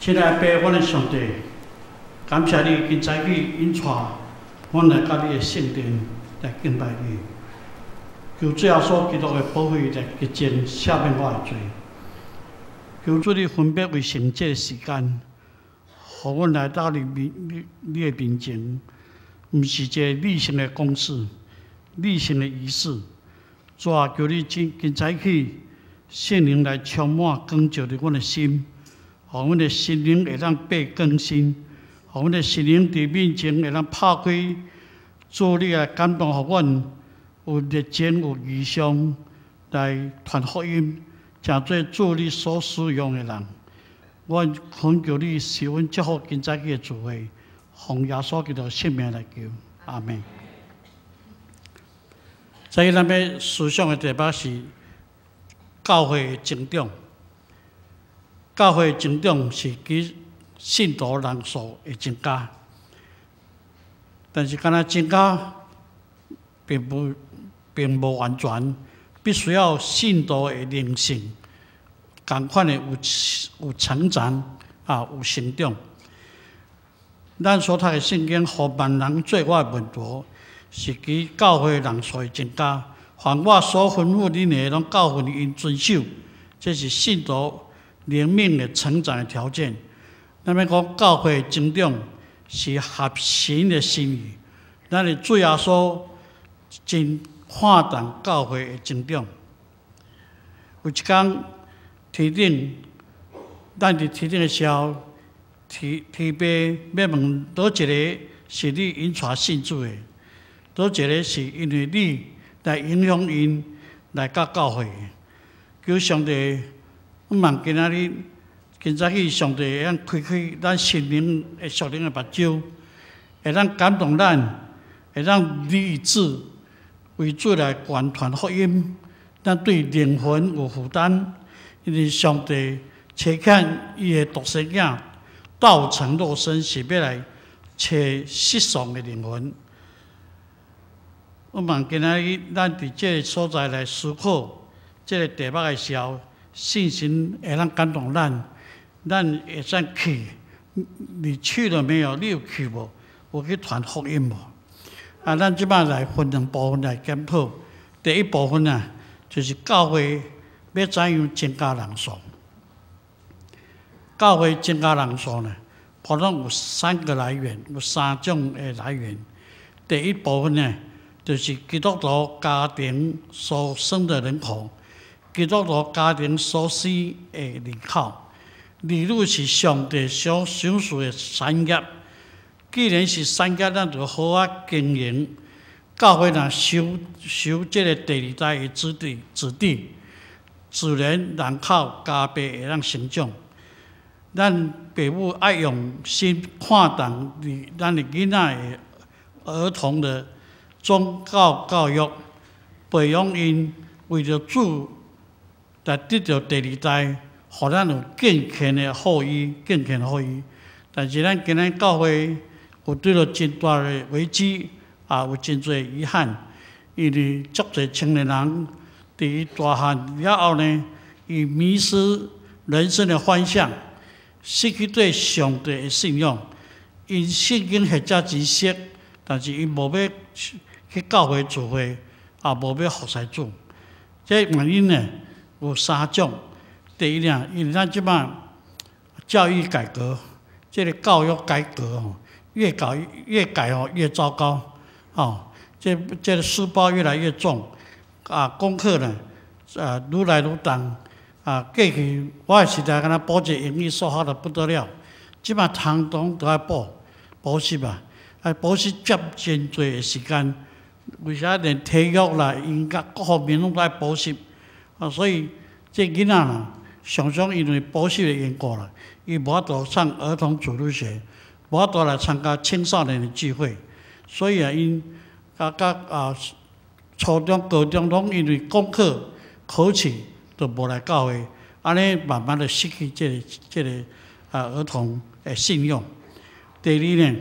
亲爱的爸，阮的上帝，感谢你今早起引带阮来到你的圣殿来敬拜你。求主耶稣基督的保惠来洁净赦免我的罪。求主你分别为圣这个时间，互阮来到你的面前，毋是一个理性的公事、理性的仪式。主啊，求你今早起圣灵来充满光照着阮的心。互阮的心灵会当被更新，互阮的心灵伫面前会当拍开，主你来感动，互阮有热情、有异象来传福音，诚做主你所使用的人。我恳求你赐阮祝福今早起的聚会，奉耶稣基督圣名来求，阿门。在咱要思想的题目是教会的成长。教会增长是其信徒人数会增加，但是敢若增加并无完全，必须要信徒的灵性同款的有成长有成长。咱所读的圣经，互万人做我的门徒，是其教会人数会增加。凡我所吩咐恁的，拢教训因遵守，这是信徒灵命的成长的条件。咱要讲教会增长是合神的心意，咱的主耶稣真看重教会的增长。有一天，天顶，咱伫天顶的时候，天父要问倒一个是你引带信主的，倒一个是因为你来影响因来到教会的。求上帝。阮望今仔日，今早起上帝会当开咱心灵的属灵的目睭，会当感动咱，会当立志为主来传传福音。咱对灵魂有负担，因为上帝差遣伊的独生囝道成肉身，是要来找失丧的灵魂。我望今仔日，咱伫这个所在来思考这个题目的时候。信心会当感动咱，咱会使去。你去了没有？你有去无？有去传福音无？咱即摆来分两部分来检讨。第一部分就是教会要怎样增加人数。教会增加人数普通有3个来源，有3种的来源。第一部分就是基督徒家庭所生的人口。基督徒家庭所需的人口，例如是上帝所赏赐的产业。既然是产业，咱就好经营。教会若收这个第二代的子弟，自然人口加倍会当成长。咱父母爱用心看重咱的囡仔的儿童的宗教育，培养因为着主。来得到第二代，互咱有健全的后裔，但是咱今仔教会有对了真大的危机，有真侪遗憾，因为足侪青年人伫伊大汉了后伊迷失人生的方向，失去对上帝的信仰。因圣经学者知识，但是因无要去教会聚会，无要服侍主。这原因有3种。第一因为咱即摆教育改革，这个教育改革越改越糟糕。这个书包越来越重，功课愈来愈重。过去我的时代，敢若补一个英语、数学就不得了，即摆通通都要补习补习占真侪的时间。为啥连体育啦、音乐各方面拢都要补习？所以这囡仔常常因为补习的缘故伊无法度上儿童主日学，无法度来参加青少年的聚会，所以因初中、高中拢因为功课考试都无来教会，安尼慢慢的失去这个儿童的信用。第二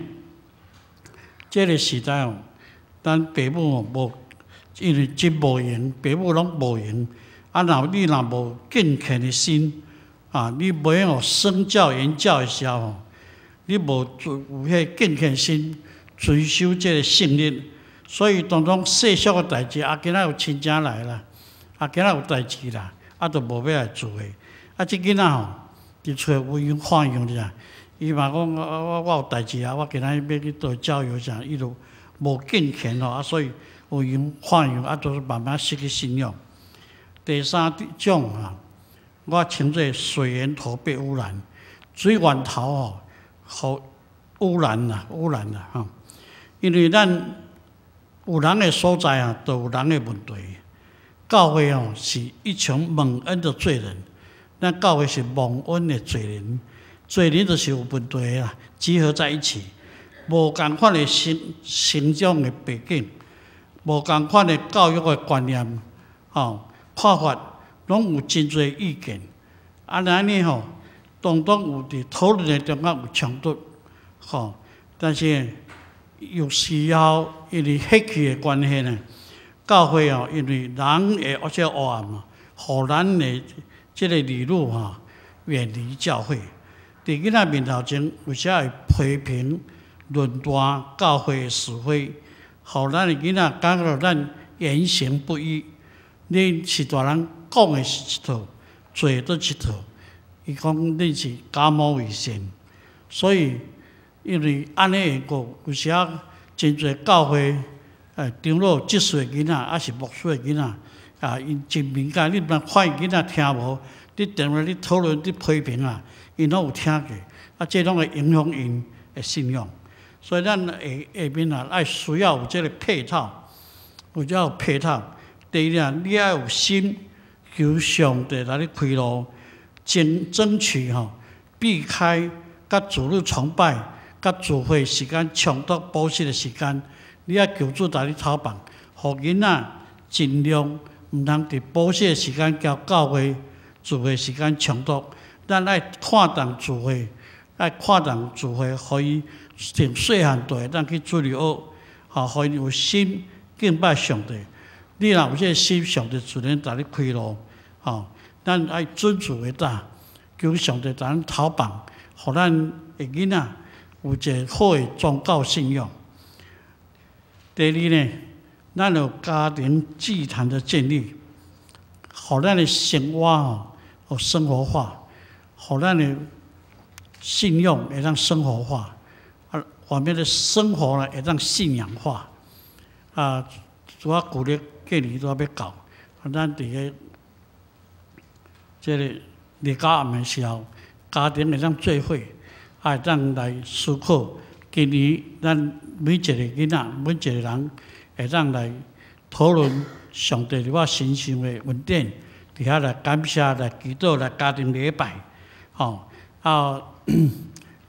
这个时代咱父母无因为真无闲，父母拢无闲。你若无健全的心，你袂吼身教言教的时候吼，你无有迄敬虔心，追求这个圣律，所以当中世俗的代志，今仔有亲戚来啦，今仔有代志啦，就无要来做的。即囡仔吼，伫厝有样放养者，伊嘛讲我有代志啊，我今仔要去做教育啥，伊就无敬虔吼，所以有样放养，就是慢慢失去信仰。第三种我称作水源头被污染，水源头互污染啦，因为咱有人的所在就有人的问题。教会是一群蒙恩的罪人，咱教会是蒙恩的罪人，罪人就是有问题啦，集合在一起，无共款的成长的背景，无共款的教育的观念，看法。拢有真侪意见，安尼当中有伫讨论的中间有冲突，但是有时候因为血气的关系呢，教会因为人的而且黑暗嘛，互咱的即个理路远离教会。伫囡仔面头前，有时会批评、论断教会的是非，互咱的囡仔感觉咱言行不一。恁是大人。讲的是一套，做都一套。伊讲恁是假冒伪善，所以因为安尼缘故，有时啊真侪教会长老积岁的囡仔，还是牧师的囡仔，因真敏感，你若看囡仔听无，你电话你讨论你批评因拢有听过，这拢会影响因的信仰。所以咱下面爱需要有这个配套，有配套。第一你要有心。求上帝来你开路，争取避开甲主日崇拜、甲聚会时间冲突保守的时间。你要求主来你头帮，互囡仔尽量毋通伫保守的时间交教会聚会时间冲突。咱爱看重聚会，互伊从细汉大咱去主日学，互伊有心敬拜上帝。你若有这个心，上帝自然来你开路。咱爱尊主为大，求上帝咱头帮，互咱的囡仔有一个好的宗教信仰。第二呢，咱有家庭祭坛的建立，互咱的生活生活化，互咱的信仰会当生活化，外面的生活呢会当信仰化。主要鼓励建议都要到，咱伫个。这个日家暗的时候，家庭会当聚会，会当来思考。今年咱每一个囡仔、每一个人会当来讨论上帝伫我身上的恩典，伫遐来感谢、来祈祷、来家庭礼拜。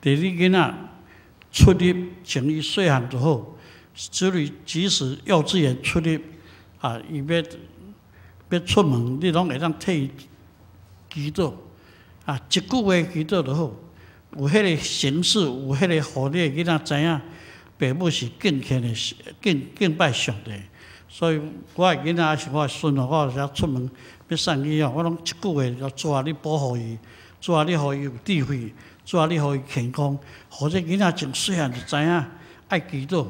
第二囡仔出入从伊细汉就好，即使幼稚园出入伊要出门，你拢会当替伊。祈祷一句话祈祷就好，有迄个形式，有迄个互你的囡仔知影，父母是敬虔的，敬拜上帝。所以我的囡仔还是我的孙我有时出门要送伊我拢一句话要做你保护伊，做你互伊有智慧，做你互伊健康，互这囡仔从细汉就知影爱祈祷，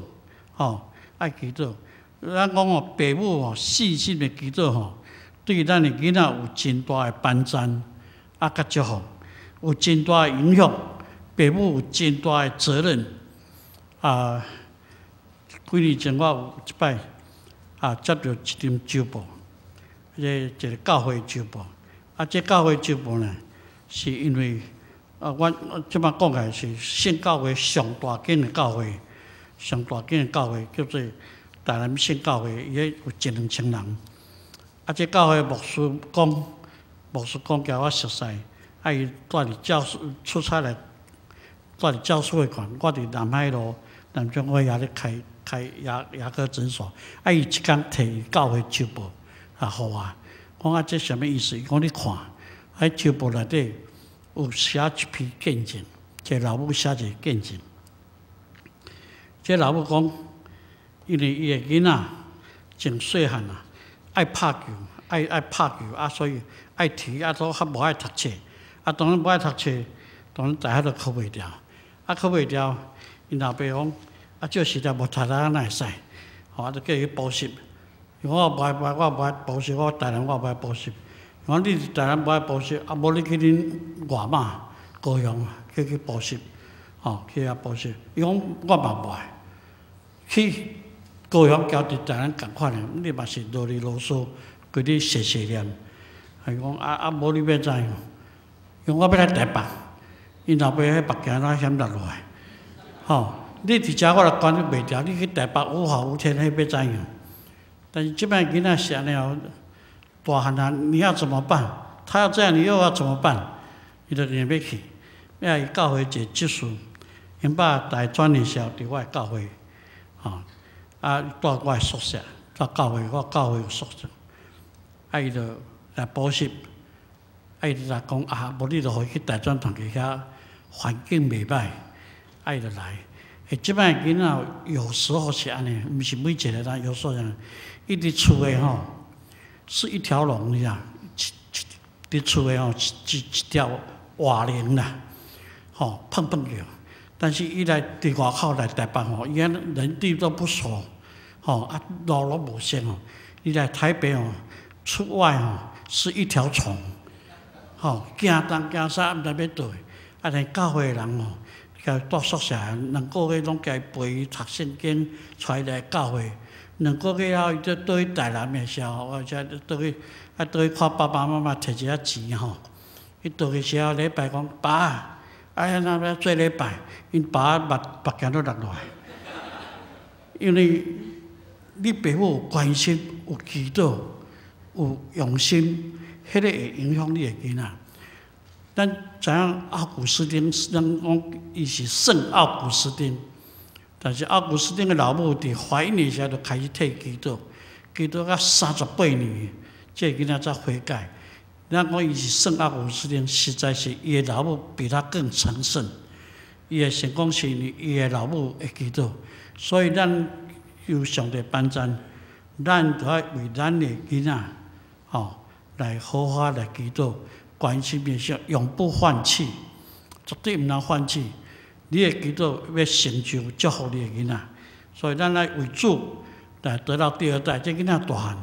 爱祈祷。咱讲父母细心的祈祷对咱的囡仔有真大的帮助，甲祝福，有真大的影响。父母有真大的责任。几年前我有一摆接到一张周报，一个教会周报。这教会周报呢，是因为我即摆讲起来是圣教会上大间的教会，上大间的教会叫做台南圣教会，伊有1-2千人。这教会牧师叫我熟悉，伊带伫教书出差来，带伫教书会馆。我伫南海路南中华也咧开牙科诊所，伊一工摕教会周报互我，讲这什么意思？伊讲你看，周报内底有写一篇见证，这老母写一个见证。这老母讲，因为伊的囡仔从细汉爱拍球，爱拍球所以爱踢，都较无爱读册，当然不爱读册，当然大学都考袂掉，考袂掉，因老爸讲，这时代无读哪会使？吼，就叫伊补习。我无爱补习，我台南我无爱补习。我你台南无爱补习，无你去恁外妈高雄去补习，吼，去遐补习。伊讲我嘛无爱，去高雄交伫台南共款诶，你嘛是啰里啰嗦，规日碎念。伊讲无你要怎样？因为我要来台北，因老爸喺北京那险落来，吼，你伫遮我来管你袂掉，你去台北有好有天，迄要怎样？但是这摆囡仔是安尼哦，大汉啊，你要怎么办？他要这样，你又要怎么办？伊就硬要去，要伊教会一个执事，因把大专院校伫我教会，吼，住我的宿舍，住教会，我教会有宿舍，伊就来补习，伊就来讲无你就互伊去大专堂去遐环境袂歹，伊就来。即摆囡仔有时候是安尼，毋是每一个人，有时候伊伫厝诶吼，是一条龙呀，伫厝诶吼一条瓦龙啦，吼碰碰着。但是伊来伫外口来台北吼，伊人地都不熟，吼路都无熟吼。伊来台北吼，出外吼是一条虫，吼行东行西毋知要倒，连教会诶人吼。住宿舍2个月拢家陪伊读圣经，带来教会。2个月后，伊就倒去台南诶时候，或者倒去看爸爸妈妈摕一下钱吼。伊倒去时候礼拜讲爸，那要做礼拜，因爸目镜都落来。因为你爸母有关心、有祈祷、有用心，迄个会影响你诶囡仔。咱知影奥古斯丁，人讲伊是圣奥古斯丁，但是奥古斯丁的老母伫怀孕的时候就开始替祈祷，祈祷到38年，这囡仔才悔改。咱讲伊是圣奥古斯丁，实在是伊的老母比他更成圣，伊的成功是伊的老母会祈祷，所以咱有上帝颁赞，咱就要为咱的囡仔，吼来好好来祈祷。关心面上永不放弃，绝对毋能放弃。你的祈祷要成就祝福你的囡仔，所以咱来为主来得到第2代。这囡仔大汉，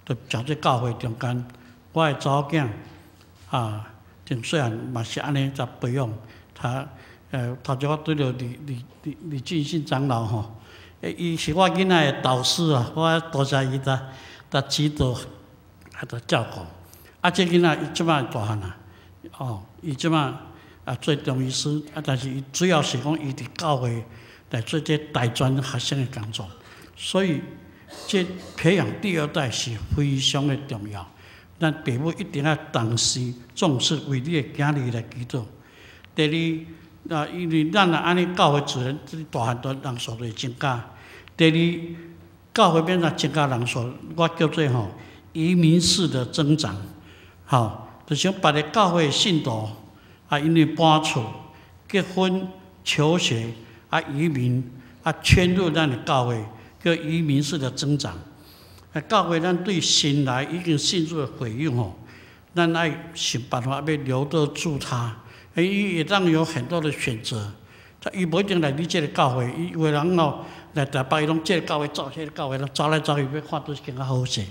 就从这教会中间，我的查某囝真细汉嘛是安尼在培养他。头先我对着李进信长老吼，伊是我囡仔的导师啊，我多谢伊的指导，的照顾。这囡仔伊即摆大汉啊，伊即摆做中医师，但是伊主要是讲伊伫教会来做这大专学生的工作，所以这培养第2代是非常的重要。咱父母一定要重视重视，为你的囝儿来祈祷。第2，因为咱若安尼教会自然大汉的人数会增加。第2，教会变若增加人数，我叫做移民式的增长。好，就像别个教会信徒因为搬厝、结婚、求学移民迁入咱的教会，叫移民式的增长。教会咱对新来已经信主的回应咱爱想办法要留得住他。伊会当有很多的选择，伊无一定来你这个教会，伊有的人来台北，伊拢这个教会走，迄个教会，走来走去要看都是更较好势。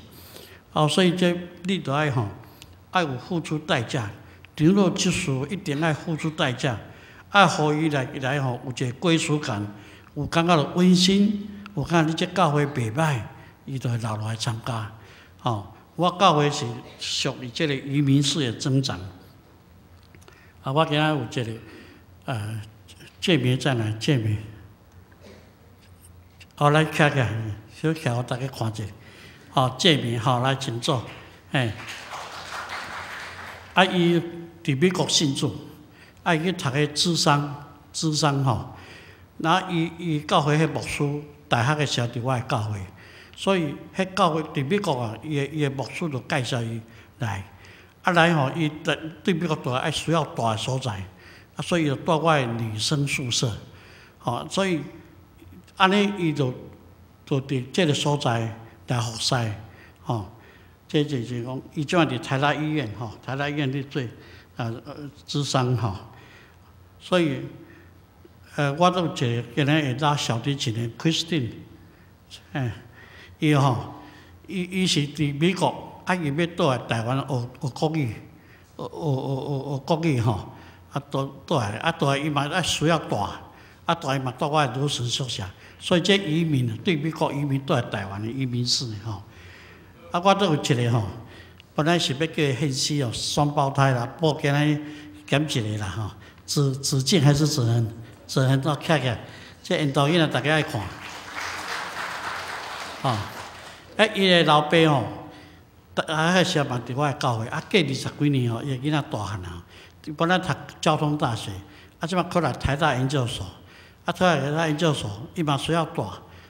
所以这你都爱爱有付出代价，长老执事一定爱付出代价，爱互伊来有一个归属感，有感觉到温馨，有感觉你这教会袂歹，伊就会留落来参加。我教会是属于这个移民式的增长。我今仔有这个介面在哪？介面，来徛起来，小徛互大家看者。介面来请坐，伊伫美国信主，伊去读个智商那伊教会迄牧师，大学的时候伫我的教会，所以迄教会伫美国伊的牧师就介绍伊来，来伊对美国住爱需要大的所在，所以就住我的女生宿舍，所以安尼伊就伫这个所在来服侍，这就是讲，伊即摆伫台大医院，台大医院咧做智商吼，所以我都有一个今日会拉小提琴的 Christine， 伊吼，伊是伫美国，伊要倒来台湾学国语，学国语吼，倒来，倒来伊嘛需要住，倒来嘛住我的女神宿舍，所以这移民对美国移民倒来台湾的移民史吼，我都有一个吼。本来是要叫伊献尸哦，双胞胎啦，报今日减一个啦吼，子敬还是子恒？子恒都徛起来，这引导员啊，大家爱看。吼，伊个老爸吼，迄时嘛伫我的教会，过20几年吼，伊个囡仔大汉啊，本来读交通大学，即摆考来台大研究所，出来台大研究所，伊嘛需要住，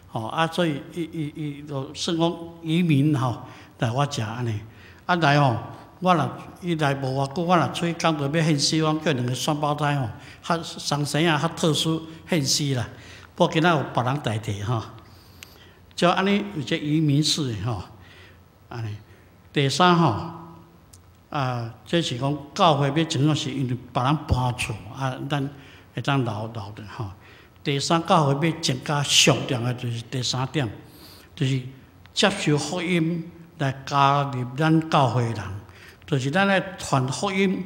吼，所以伊就算讲移民吼来我遮安尼。来吼，我若伊来无偌久，我若出去讲到要献尸，我叫两个双胞胎吼，较生生啊，较特殊献尸啦。不过今仔有别人代替吼，就安尼有这移民史吼，安尼。第三吼，这是讲教会要怎样是因为别人搬厝咱会当留的吼。第三，教会要增加上重的就是第三点，就是接受福音。来加入咱教会人，就是咱来传福音，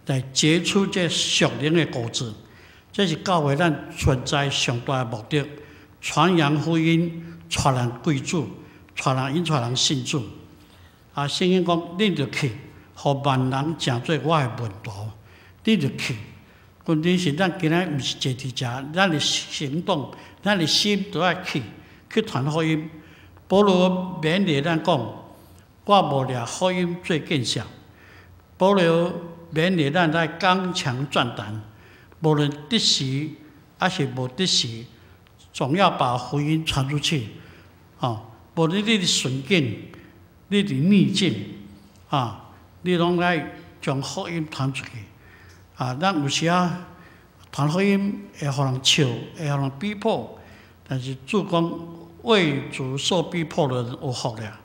来结出这属灵的果子。这是教会咱存在上大的目的，传扬福音，传人归主，传人引传人信主。圣经讲，恁着去，互万人成做我的门徒。恁着去，问题是咱今仔毋是坐伫遮，咱的行动，咱的心都要去传福音。保罗勉励咱讲。我无掠福音做见证，保罗勉励咱来刚强壮胆，无论得时还是无得时，总要把福音传出去。无论你的顺境，你的逆境，你拢来将福音传出去。咱有时传福音会互人笑，会互人逼迫，但是主讲为主受逼迫的人有福了。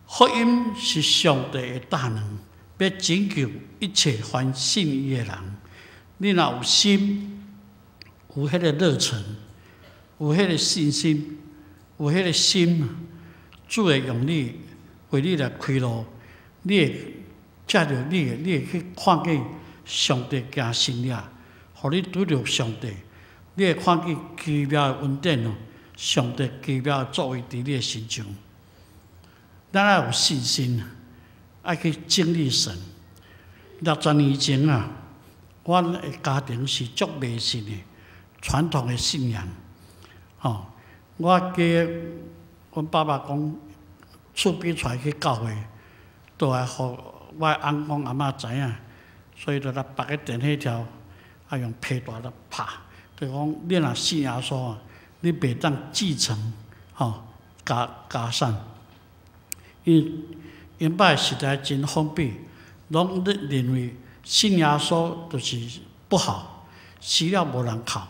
福音是上帝的大能，要拯救一切凡信伊的人。你若有心，有迄个热忱，有迄个信心，有迄个心，主会用你为你来开路。你会借着你会去看见上帝行神力，互你拄着上帝。你会看见奇妙的恩典哦，上帝奇妙的作为伫你的心中。咱要有信心，爱去经历神。60年前我的家庭是足迷信的，传统的信仰。我记阮爸爸讲，厝边出来去教会，都来互我翁公阿嬷知影，所以就来绑个电火条，用皮带来拍，就讲你若信耶稣你袂当继承家产。因摆时代真封闭，拢认为信耶稣就是不好，死了无人靠，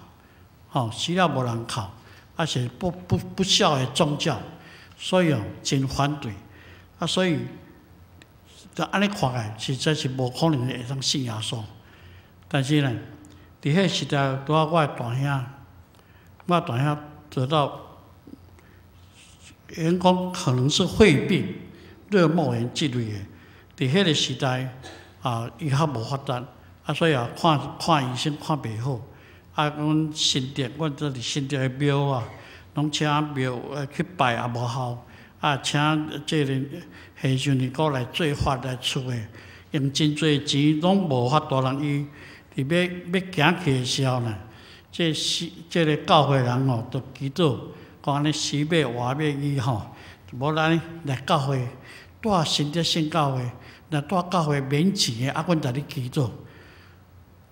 死了无人靠，是不孝的宗教，所以真反对。所以安尼看来，实在是无可能会当信耶稣。但是呢，伫迄时代，拄我的大兄，我大兄得到。因讲可能是肺病、热膜炎之类的，伫迄个时代伊较无发达，所以看医生看袂好。阮新竹，阮这伫新竹的庙拢请庙去拜也无效，请这个和尚尼姑来做法来处的，用真侪钱拢无法度人医。伫要行去的时候呢，这个教会人就祈祷。讲安尼死要活要医无咱来教会，带新竹圣教会，来带教会免钱的，阮逐日祈祷。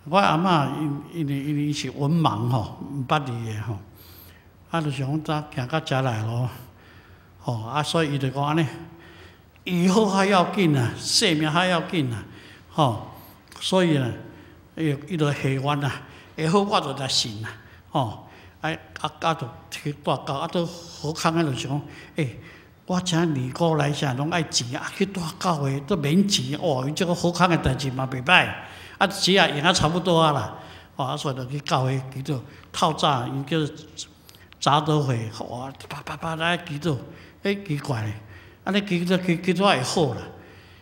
我阿嬷因为是文盲毋捌字的就想早行到遮来咯，所以伊就讲安尼，医好较要紧性命较要紧所以呢，伊就下愿会好我就来信就去带教，都好康就想讲，我请尼姑来啥，拢爱钱啊，去大教会都免钱，哦，伊这个好康的代志嘛袂歹，啊钱也用啊差不多啊啦，哦，所以就去教会祈祷，透早伊叫早祷会，哇，啪来祈祷，奇怪咧，安尼祈祷会好啦，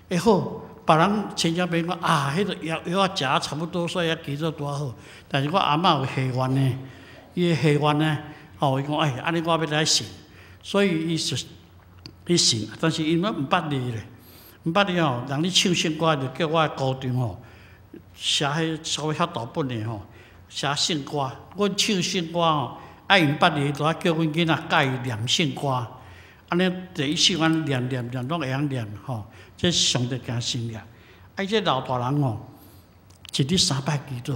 会好。别人亲戚朋友讲啊，迄个药啊食啊差不多，所以啊祈祷拄好。但是我阿嬷有下愿呢，伊下愿呢，伊讲安尼我要来信，所以伊信，但是因为毋捌字咧，毋捌字人咧唱圣歌就叫我高中写迄稍微较大本的写圣歌。阮唱圣歌爱用捌字，就叫阮囡仔教伊念圣歌。安尼第一次阮念，拢会晓念这上帝惊心念。这老大人一日3摆祈祷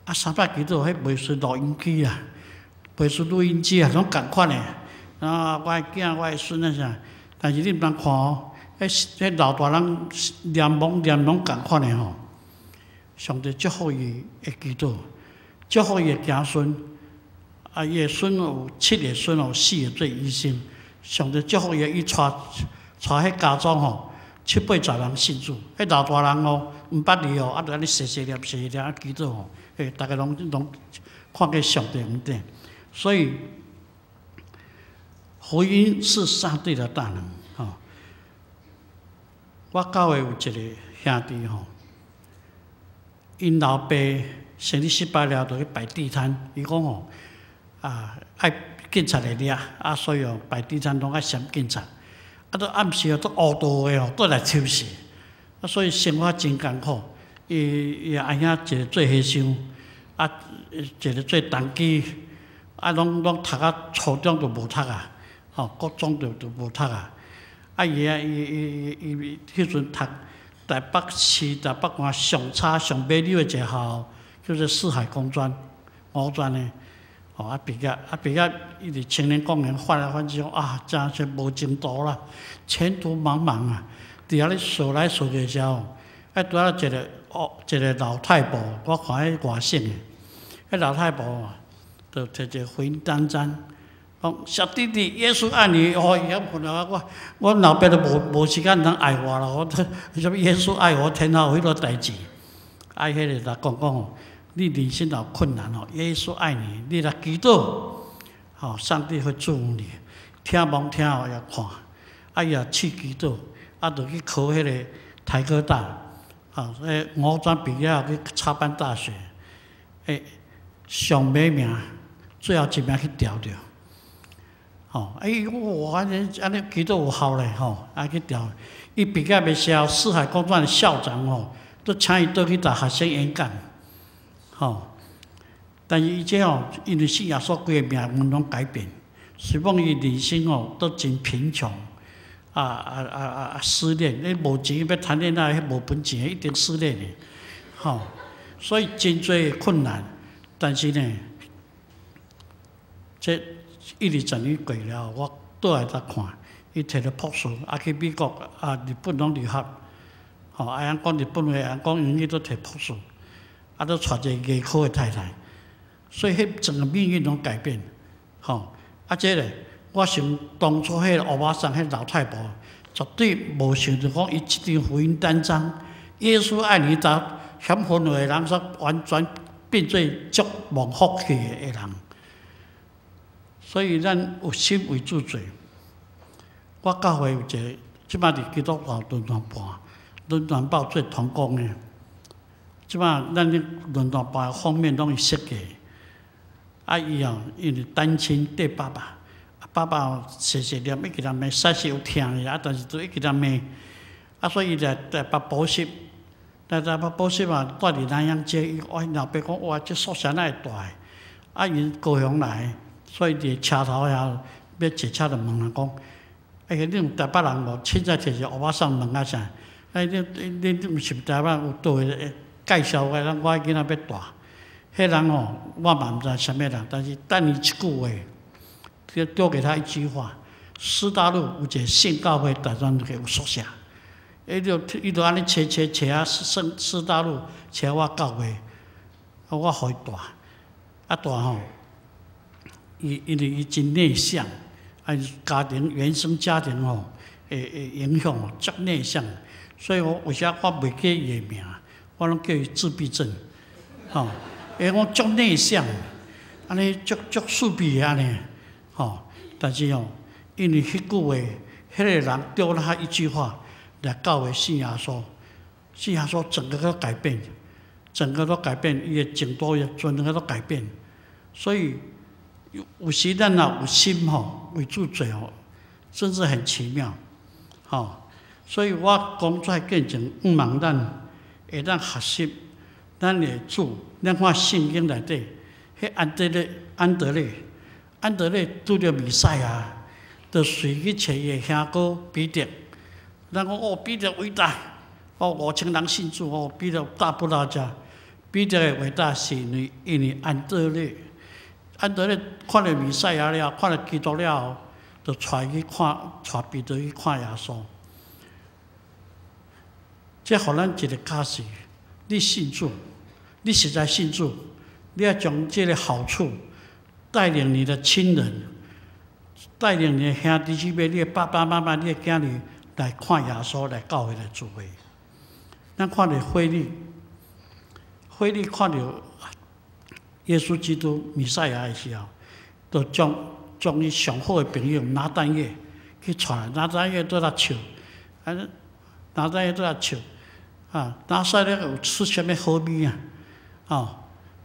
，3摆祈祷，迄袂输录音机啊，袂输录音机啊，拢共款的。我的囝、我的孙啊啥，但是你毋通看迄老大人念拢共款的上帝祝福伊的祈祷，祝福伊的子孙。伊的孙有7个孙4个做医生。上帝祝福伊，伊带迄家族70-80人信主。迄老大人毋捌字就安尼细念祈祷大家拢看见上帝恩典。所以福音是上帝的大能我教会有一个兄弟因老爸生理失败了，就去摆地摊。伊讲爱警察来抓，所以摆地摊拢爱闪警察。都暗时都乌道的都来抽死，所以生活真艰苦。伊阿兄一个做和尚，一个做童机，拢读初中就无读啊，高中就无读啊。伊迄阵读台北市台北县上差上美丽的一个学校，叫做四海工专5专的。毕业，伊伫青年公园翻来翻去，真是无前途啦，前途茫茫啊！伫遐咧扫来扫去时候，拄啊一个老太婆，我看迄外省的，迄老太婆就摕一个福音单张，讲小弟弟，耶稣爱你。伊遐困了我老爸都无时间通爱我啦，什么耶稣爱我，天下有迄个代志，迄个来讲。你人生有困难耶稣爱你，你来祈祷，上帝会祝福你。听盲听也看，也去祈祷，就去考迄个台科大，5专毕业去插班大学，上尾名，最后一名去调着。我安尼祈祷有效咧，去调。伊毕业的时候，四海公专的校长都请伊倒去搭学生演讲。但是伊因为信耶稣，规个命运拢改变。虽讲伊人生都真贫穷，失恋，你无钱要谈恋爱，无本钱，一定失恋的。所以真多困难，但是呢，这120年过了，我倒来再看，伊摕了博士，去美国日本拢留学。讲日本话，讲英语都摕博士。都娶一个艺科的太太，所以迄整个命运拢改变。这个我想当初迄个欧巴桑迄老太婆，绝对无想着讲伊一张福音单张，耶稣爱你，把享福的人说完全变做足蒙福气的人。所以咱有心为主做。我教会有一个，即摆伫基督教论坛报做同工的。即摆咱咧论坛办方面拢是设计，伊因为单亲缀爸爸，爸爸细念，一直人骂，细细有听的，但是都一直人骂，所以伊来北补习，来北补习带伫南洋街，伊老爸讲哇，这宿舍哪会大？因高雄来，所以伫车头遐要坐车就问人讲，你有台北人无？凊彩摕一个乌巴桑问啊啥？你毋是台北有倒个？介绍我囡仔要大，迄人我嘛毋知啥物人，但是等伊一句话，丢给他一句话：师大路有一个圣教会，大专有宿舍，伊就安尼找师大路，找我教会，我互伊大，大因为伊真内向，家庭原生家庭吼，会影响哦，足内向。所以我为啥我袂记伊个名，我拢叫伊自闭症，吼，因为我足内向，安尼足自闭安尼，吼。但是哦，因为迄句话，迄个人丢了他一句话来教会信耶稣，信耶稣整个都改变，整个都改变，伊个程度也整个都改变。所以有时咱若有心吼，为主做吼，真是很奇妙，吼。所以我讲出来见证，毋茫咱会当学习咱的主，咱看圣经内底，迄安德烈拄着弥赛亚，就随去找伊的兄哥彼得。咱讲哦，彼得伟大，哦5000人信主，哦彼得大不拉家。彼得的伟大是因为安德烈看到弥赛亚了，看到基督了，就带彼得去看耶稣。这互咱一个启示：你信主，你实在信主，你要将这个好处带领你的亲人，带领你的兄弟姊妹、你的爸爸妈妈、你的囝儿来看耶稣，来教会来聚会。咱看到腓利看到耶稣基督弥赛亚的时候，就将伊上好的朋友拿单叶去传，拿单叶在那笑，拿单叶在那笑。拿出来有出啥物好味啊？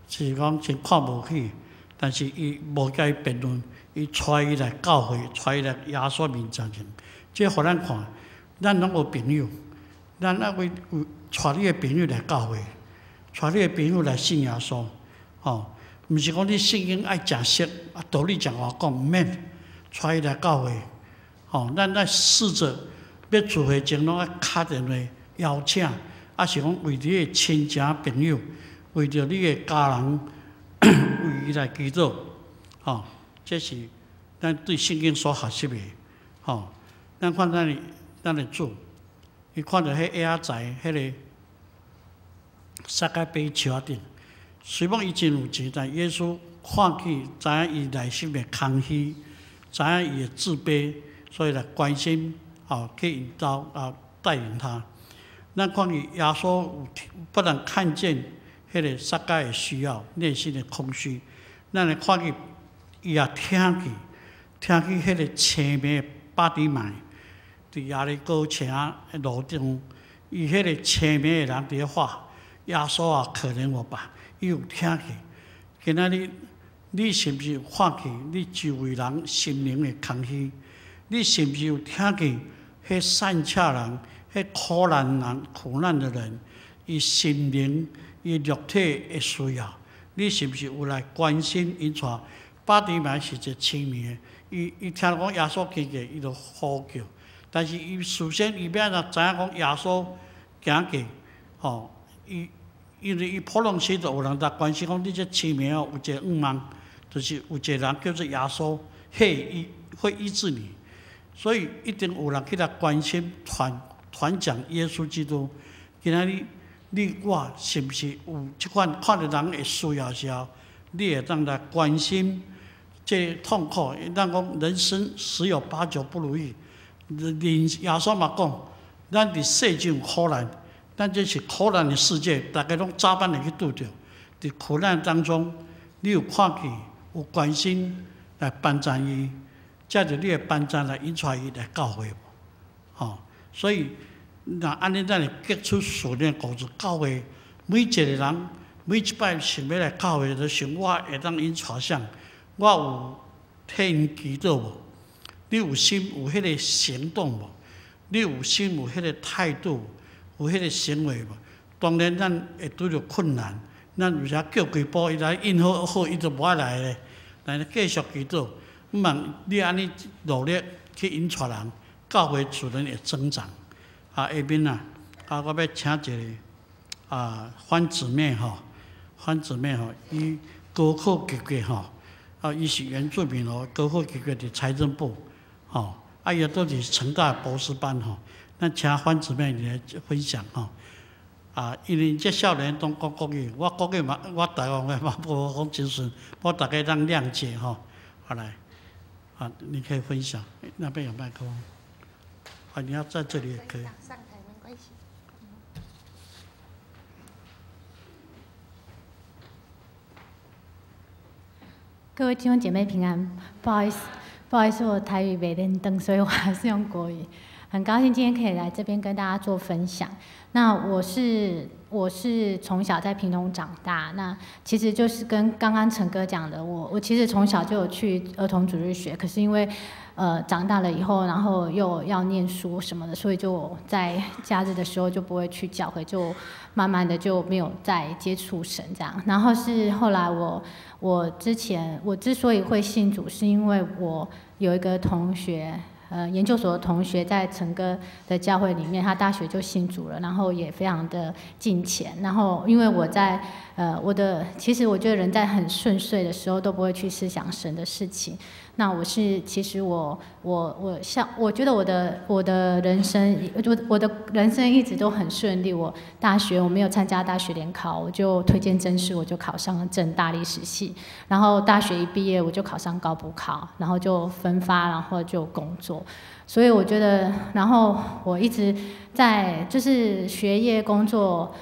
是讲真看无起，但是伊无甲伊辩论，伊带伊来教会，带伊来耶稣面前。这互咱看，咱拢有朋友，咱要为带你的朋友来教会，带你的朋友来信耶稣。毋是讲你圣经爱诚实，道理讲话讲毋免，带伊来教会。咱试着要聚会前，拢要敲电话邀请。是讲为你的亲情朋友，为着你的家人，为伊来祈祷，这是咱对圣经所学习的，咱看咱的主，伊看到迄野仔，迄个撒该碑树仔顶，虽然伊真有钱，但耶稣看见知影伊内心的空虚，知影伊的自卑，所以来关心，去引导带领他。咱看见耶稣不能看见迄个撒该的需要、内心的空虚，咱来看见伊也听见迄个青面的巴底买，伫亚里哥城的路中，伊迄个青面的人伫咧话：耶稣啊，可怜我吧！伊有听见。今仔日你是毋是有看见你周围人心灵的空虚？你是毋是有听见迄善巧人？迄苦难的人，伊心灵、伊肉体的需要，你是毋是有来关心因带？巴底买是一个青面的，伊听讲耶稣行过，伊就呼叫。但是伊事先伊要若知影讲耶稣行过，因为伊普通时就有人在关心讲，你这青面有一个梦，就是有一个人叫做耶稣，伊会医治你，所以一定有人去来关心传讲耶稣基督，今仔日我是毋是有即款看到人的需要时候，你会当来关心这痛苦？咱讲人生十有八九不如意，耶稣嘛讲，咱伫世间有苦难，咱这是苦难的世界，大家拢早晚会去拄着。伫苦难当中，你有看见、有关心来帮助伊，借着你的帮助来引带伊来教会无？所以，若安尼，咱会结出属灵果子。教会每一个人，每一摆想要来教会，就想我会当引带啥？我有替因祈祷无？你有心有迄个行动无？你有心有迄个态度，有迄个行为无？当然，咱会拄着困难，咱有时叫几步，伊来应好，伊就无爱来咧。但是继续祈祷，毋茫你安尼努力去引带人。教会自然会增长。下面我要请一个番姊妹伊高考及格伊是原住民高考及格伫财政部伊都是成大博士班咱请番姊妹来分享因为这少年拢讲国语，我国语嘛，我台湾话嘛无讲真顺，我大家当谅解来。啊，你可以分享，那边有麦克风，啊，你要在这里也可以。上台没关系。各位弟兄姐妹平安，不好意思，我台语没练登，所以我还是用国语。很高兴今天可以来这边跟大家做分享。那我是从小在屏东长大，那其实就是跟刚刚陈哥讲的，我其实从小就有去儿童主日学，可是因为长大了以后，然后又要念书什么的，所以就在假日的时候就不会去教会，就慢慢的就没有再接触神这样。然后是后来我之所以会信主，是因为我有一个同学。研究所的同学在陈哥的教会里面，他大学就信主了，然后也非常的敬虔。然后因为我在其实我觉得人在很顺遂的时候都不会去思想神的事情。那其实我觉得我的人生一直都很顺利。我没有参加大学联考，我就推荐甄试，我就考上了政大历史系。然后大学一毕业，我就考上高普考，然后就分发，然后就工作。所以我觉得，然后我一直在就是学业工作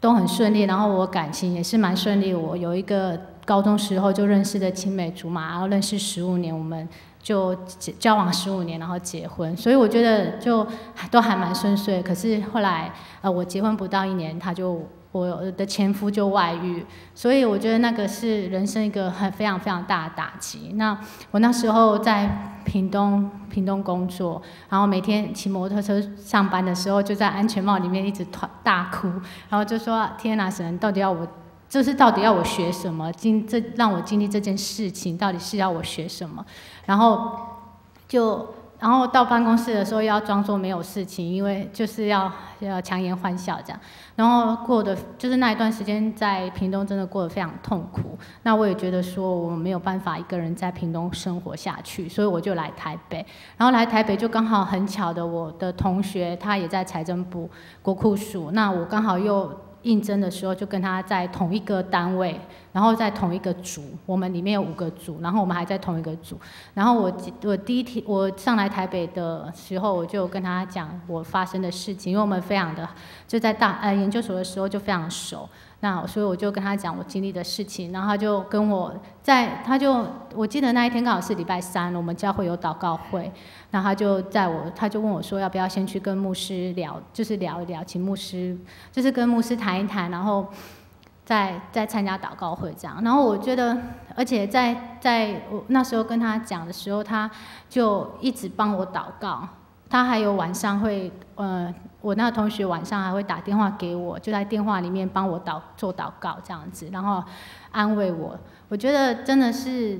都很顺利，然后我感情也是蛮顺利。我有一个高中时候就认识的青梅竹马，然后认识15年，我们就交往15年，然后结婚。所以我觉得就都还蛮顺遂。可是后来我结婚不到1年，我的前夫就外遇，所以我觉得那个是人生一个非常非常大的打击。那我那时候在屏东工作，然后每天骑摩托车上班的时候，就在安全帽里面一直大哭，然后就说：天哪，神到底要我学什么？让我经历这件事情，到底是要我学什么？然后到办公室的时候要装作没有事情，因为就是要强颜欢笑这样。然后就是那一段时间在屏东真的过得非常痛苦。那我也觉得说我没有办法一个人在屏东生活下去，所以我就来台北。然后来台北就刚好很巧的，我的同学他也在财政部国库署，那我刚好又应征的时候就跟他在同一个单位，然后在同一个组，我们里面有5个组，然后我们还在同一个组。然后我上来台北的时候，我就跟他讲我发生的事情，因为我们非常的就在研究所的时候就非常熟。那所以我就跟他讲我经历的事情，然后他就跟我我记得那一天刚好是礼拜3，我们教会有祷告会，然后他就问我说要不要先去跟牧师聊，就是聊一聊，请牧师就是跟牧师谈一谈，然后再参加祷告会这样。然后我觉得，而且在我那时候跟他讲的时候，他就一直帮我祷告。他还有晚上会，我那个同学晚上还会打电话给我，就在电话里面帮我做祷告这样子，然后安慰我。我觉得真的是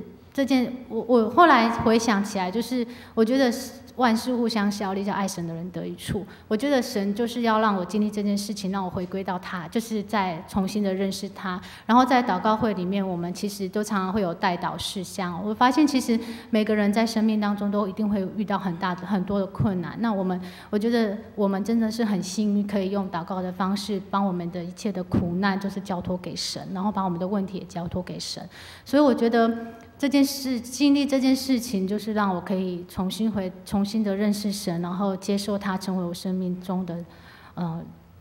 我后来回想起来，就是我觉得万事互相效力，叫爱神的人得益处。我觉得神就是要让我经历这件事情，让我回归到他，就是再重新的认识他。然后在祷告会里面，我们其实都常常会有代祷事项。我发现其实每个人在生命当中都一定会遇到很多的困难。那我觉得我们真的是很幸运，可以用祷告的方式，帮我们的一切的苦难就是交托给神，然后把我们的问题也交托给神。所以我觉得经历这件事情，就是让我可以重新的认识神，然后接受他成为我生命中的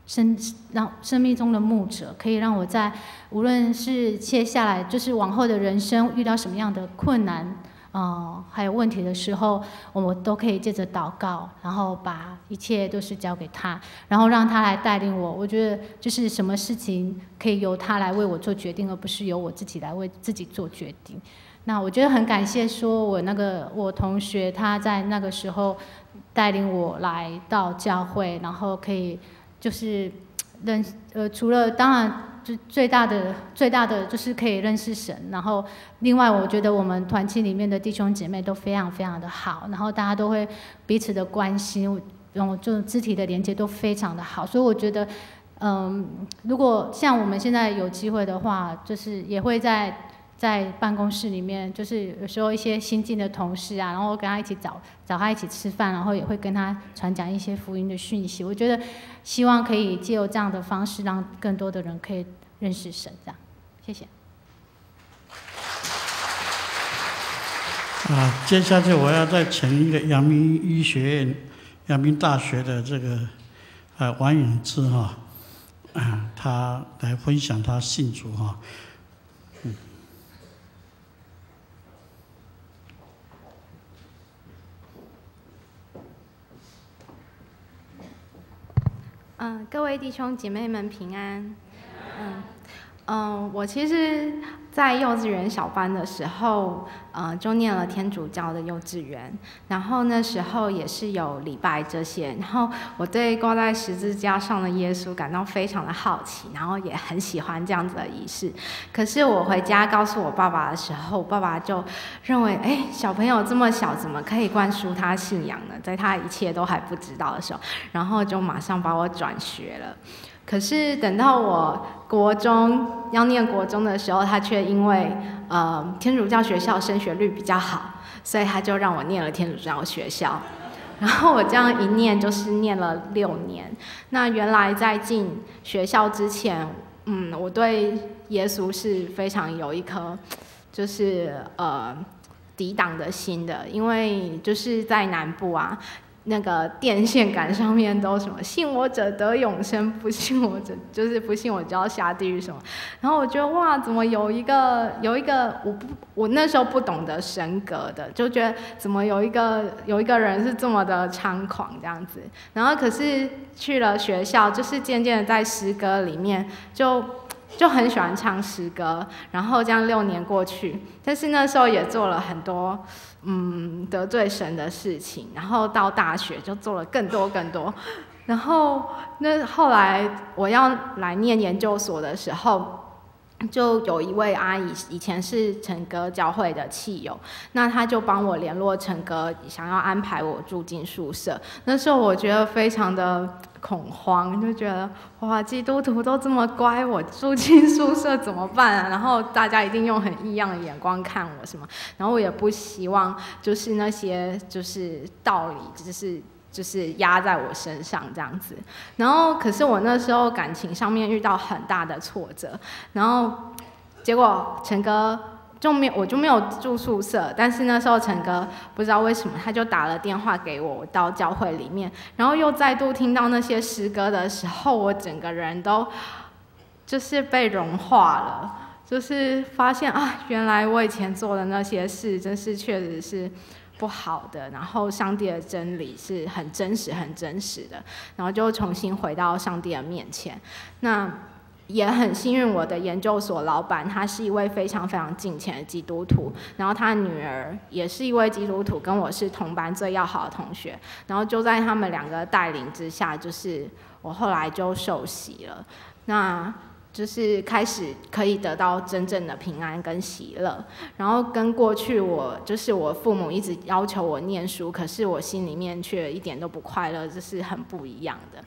生命中的牧者，可以让我在无论是接下来就是往后的人生遇到什么样的困难还有问题的时候，我都可以借着祷告，然后把一切都是交给他，然后让他来带领我。我觉得就是什么事情可以由他来为我做决定，而不是由我自己来为自己做决定。那我觉得很感谢，说我同学他在那个时候带领我来到教会，然后可以就是除了当然就最大的就是可以认识神，然后另外我觉得我们团契里面的弟兄姐妹都非常非常的好，然后大家都会彼此的关心，然后就肢体的连接都非常的好，所以我觉得如果像我们现在有机会的话，就是也会在办公室里面，就是有时候一些新进的同事啊，然后跟他一起找他一起吃饭，然后也会跟他传讲一些福音的讯息。我觉得希望可以借由这样的方式，让更多的人可以认识神。这样，谢谢。接下去我要再请一个阳明医学院、阳明大学的这个王永之他来分享他信主各位弟兄姐妹们平安。我其实，在幼稚园小班的时候，就念了天主教的幼稚园，然后那时候也是有礼拜这些，然后我对挂在十字架上的耶稣感到非常的好奇，然后也很喜欢这样子的仪式。可是我回家告诉我爸爸的时候，爸爸就认为，小朋友这么小，怎么可以灌输他信仰呢？在他一切都还不知道的时候，然后就马上把我转学了。可是等到我国中要念国中的时候，他却因为天主教学校升学率比较好，所以他就让我念了天主教学校。然后我这样一念就是念了6年。那原来在进学校之前，我对耶稣是非常有一颗就是抵挡的心的，因为就是在南部啊。那个电线杆上面都什么信我者得永生，不信我者就是不信我就要下地狱什么。然后我觉得哇，怎么有一个我那时候不懂得神格的，就觉得怎么有一个人是这么的猖狂这样子。然后可是去了学校，就是渐渐的在诗歌里面就很喜欢唱诗歌，然后这样6年过去，但是那时候也做了很多得罪神的事情，然后到大学就做了更多，然后那后来我要来念研究所的时候。就有一位阿姨，以前是陈哥教会的契友，那他就帮我联络陈哥，想要安排我住进宿舍。那时候我觉得非常的恐慌，就觉得哇，基督徒都这么乖，我住进宿舍怎么办啊？然后大家一定用很异样的眼光看我什么，然后我也不希望就是那些就是道理就是压在我身上这样子，然后可是我那时候感情上面遇到很大的挫折，然后结果陈哥我就没有住宿舍，但是那时候陈哥不知道为什么他就打了电话给我，到教会里面，然后又再度听到那些诗歌的时候，我整个人都就是被融化了，就是发现原来我以前做的那些事，真是确实是不好的，然后上帝的真理是很真实的，然后就重新回到上帝的面前。那也很幸运，我的研究所老板他是一位非常非常敬虔的基督徒，然后他女儿也是一位基督徒，跟我是同班最要好的同学，然后就在他们2个带领之下，就是我后来就受洗了。那就是开始可以得到真正的平安跟喜乐，然后跟过去我父母一直要求我念书，可是我心里面却一点都不快乐，这是很不一样的。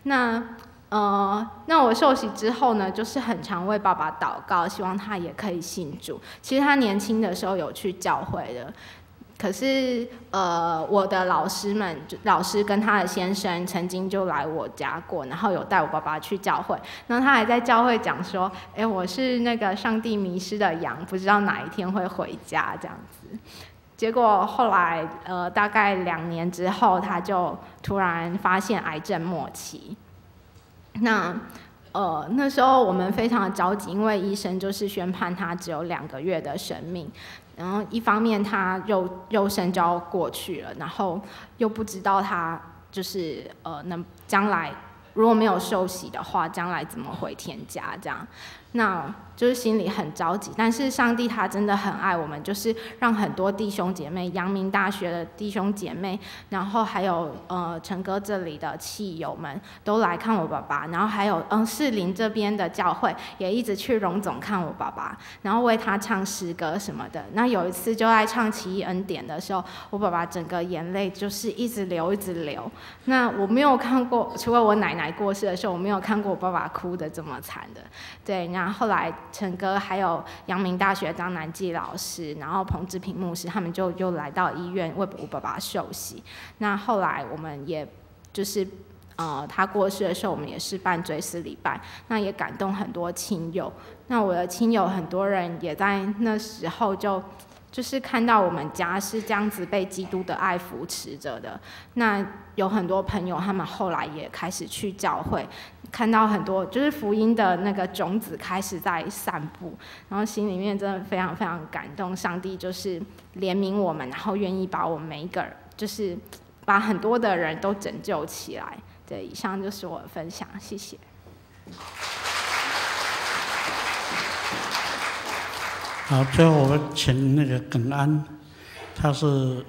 那我受洗之后呢，就是很常为爸爸祷告，希望他也可以信主。其实他年轻的时候有去教会的。可是，我的老师跟他的先生曾经就来我家过，然后有带我爸爸去教会。然后他还在教会讲说：“我是那个上帝迷失的羊，不知道哪一天会回家这样子。”结果后来，大概2年之后，他就突然发现癌症末期。那时候我们非常的着急，因为医生就是宣判他只有2个月的生命。然后一方面他肉身就要过去了，然后又不知道他就是将来如果没有受洗的话，将来怎么回天家这样。那就是心里很着急，但是上帝他真的很爱我们，就是让很多弟兄姐妹，阳明大学的弟兄姐妹，然后还有陈哥这里的契友们都来看我爸爸，然后还有士林这边的教会也一直去荣总看我爸爸，然后为他唱诗歌什么的。那有一次就在唱奇异恩典的时候，我爸爸整个眼泪就是一直流。那我没有看过，除了我奶奶过世的时候，我没有看过我爸爸哭得这么惨的。对，然后后来陈哥还有阳明大学张南纪老师，然后彭志平牧师，他们就又来到医院为我爸爸受洗。那后来我们也就是他过世的时候，我们也是办追思礼拜，那也感动很多亲友。那我的亲友很多人也在那时候就就是看到我们家是这样子被基督的爱扶持着的。那有很多朋友他们后来也开始去教会，看到很多就是福音的那个种子开始在散布，然后心里面真的非常非常感动。上帝就是怜悯我们，然后愿意把我们每一个人，就是把很多的人都拯救起来。对，以上就是我的分享，谢谢。好，最后我们请那个耿安，他是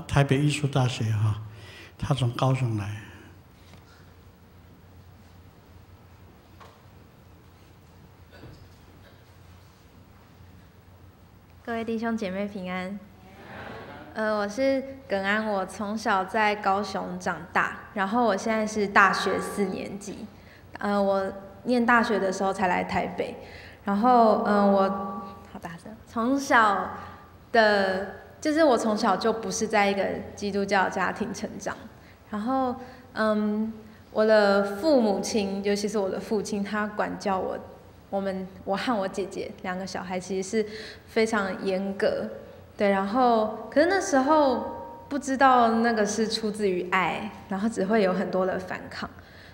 台北艺术大学哈，他从高雄来。各位弟兄姐妹平安。我是耿安，我从小在高雄长大，然后我现在是大学4年级。我念大学的时候才来台北，然后我好大声，从小就不是在一个基督教家庭成长，然后我的父母亲，尤其是我的父亲，他管教我和我姐姐2个小孩其实是非常严格。对，然后可是那时候不知道那个是出自于爱，然后只会有很多的反抗。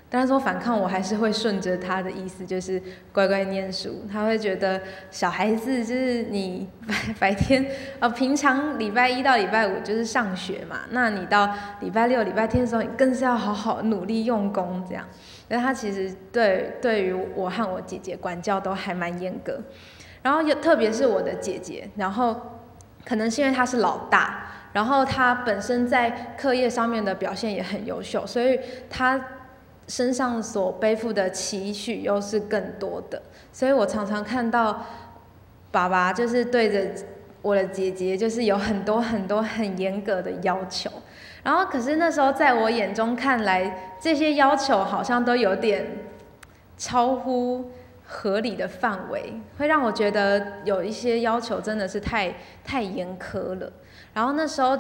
当然说反抗，我还是会顺着他的意思，就是乖乖念书。他会觉得小孩子就是你白天平常礼拜1到礼拜5就是上学嘛，那你到礼拜6、礼拜天的时候，你更是要好好努力用功这样。但他其实对于我和我姐姐管教都还蛮严格，然后特别是我的姐姐，然后。可能是因为他是老大，然后他本身在课业上面的表现也很优秀，所以他身上所背负的期许又是更多的。所以我常常看到爸爸就是对着我的姐姐，就是有很多很多很严格的要求。然后可是那时候在我眼中看来，这些要求好像都有点超乎合理的范围，会让我觉得有一些要求真的是太严苛了。然后那时候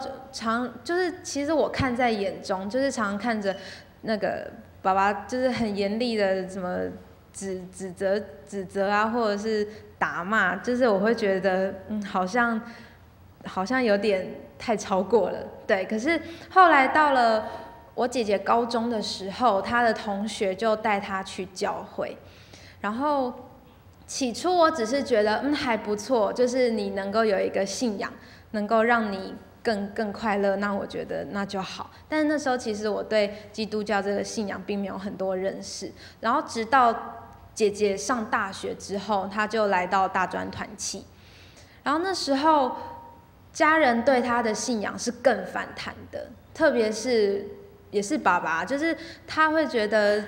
就是其实我看在眼中，就是常看着那个爸爸就是很严厉的什么指责啊，或者是打骂，就是我会觉得好像有点太超过了。对，可是后来到了我姐姐高中的时候，她的同学就带她去教会。然后起初我只是觉得还不错，就是你能够有一个信仰，能够让你更快乐，那我觉得那就好。但是那时候其实我对基督教这个信仰并没有很多认识。然后直到姐姐上大学之后，她就来到大专团契，然后那时候家人对她的信仰是更反弹的，特别是也是爸爸，就是他会觉得。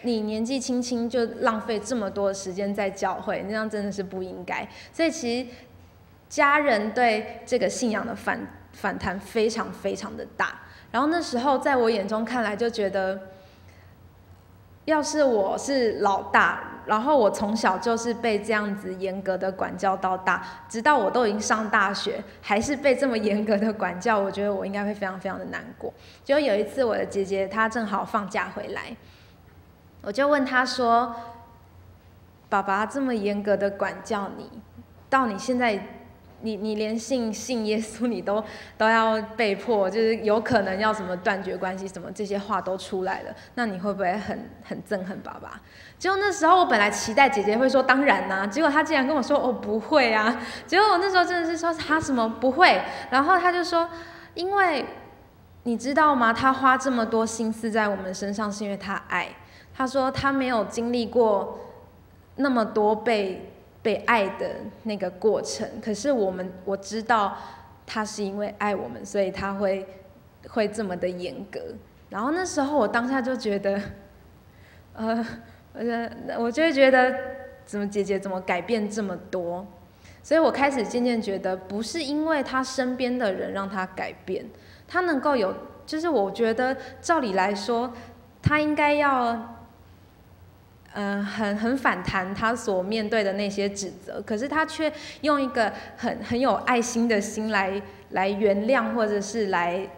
你年纪轻轻就浪费这么多的时间在教会，那样真的是不应该。所以其实家人对这个信仰的反弹非常非常的大。然后那时候在我眼中看来，就觉得，要是我是老大，然后我从小就是被这样子严格的管教到大，直到我都已经上大学，还是被这么严格的管教，我觉得我应该会非常非常的难过。就有一次我的姐姐她正好放假回来。我就问他说：“爸爸这么严格的管教你，到你现在，你连信耶稣你都要被迫，就是有可能要什么断绝关系，什么这些话都出来了，那你会不会很憎恨爸爸？”结果那时候我本来期待姐姐会说当然啊，结果她竟然跟我说哦不会啊。结果我那时候真的是说她什么不会，然后她就说因为你知道吗？他花这么多心思在我们身上是因为他爱。他说他没有经历过那么多被爱的那个过程，可是我知道他是因为爱我们，所以他会这么的严格。然后那时候我当下就觉得，我就会觉得姐姐怎么改变这么多？所以我开始渐渐觉得，不是因为他身边的人让他改变，他能够有，就是我觉得照理来说，他应该要。很反弹他所面对的那些指责，可是他却用一个很有爱心的心来原谅，或者是来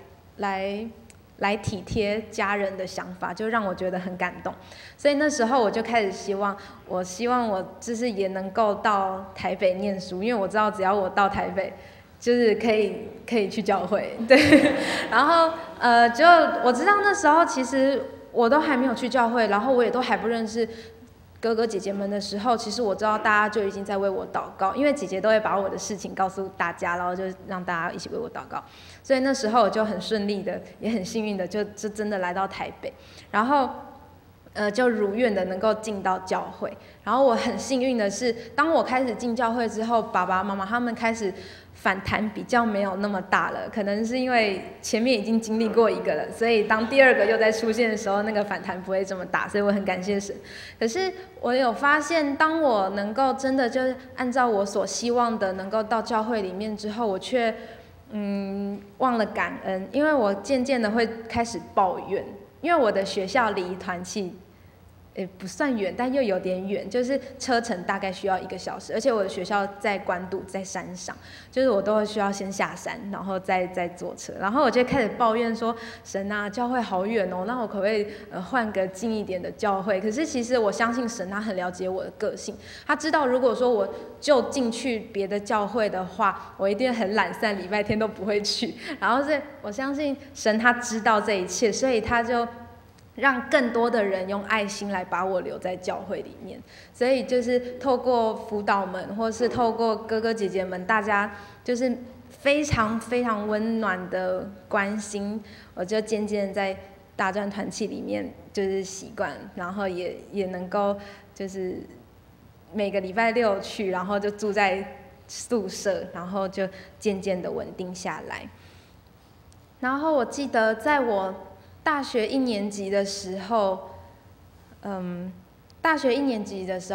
来体贴家人的想法，就让我觉得很感动。所以那时候我就开始希望我就是也能够到台北念书，因为我知道只要我到台北，就是可以去教会，对。然后就我知道那时候其实我都还没有去教会，然后我也都还不认识哥哥姐姐们的时候，其实我知道大家就已经在为我祷告，因为姐姐都会把我的事情告诉大家，然后就让大家一起为我祷告。所以那时候我就很顺利的，也很幸运的，就真的来到台北，然后就如愿的能够进到教会。然后我很幸运的是，当我开始进教会之后，爸爸妈妈他们开始反弹比较没有那么大了，可能是因为前面已经经历过一个了，所以当第二个又在出现的时候，那个反弹不会这么大，所以我很感谢神。可是我有发现，当我能够真的就是按照我所希望的能够到教会里面之后，我却忘了感恩，因为我渐渐的会开始抱怨，因为我的学校离团契不算远，但又有点远，就是车程大概需要1个小时，而且我的学校在关渡，在山上，就是我都会需要先下山，然后再坐车，然后我就开始抱怨说：神啊，教会好远哦，那我可不可以换个近一点的教会？可是其实我相信神，他很了解我的个性，他知道如果说我就进去别的教会的话，我一定很懒散，礼拜天都不会去。然后所以我相信神，他知道这一切，所以他就让更多的人用爱心来把我留在教会里面，所以就是透过辅导们，或是透过哥哥姐姐们，大家就是非常非常温暖的关心，我就渐渐在大专团契里面就是习惯，然后也能够就是每个礼拜6去，然后就住在宿舍，然后就渐渐的稳定下来。然后我记得在我大学1年级的时候，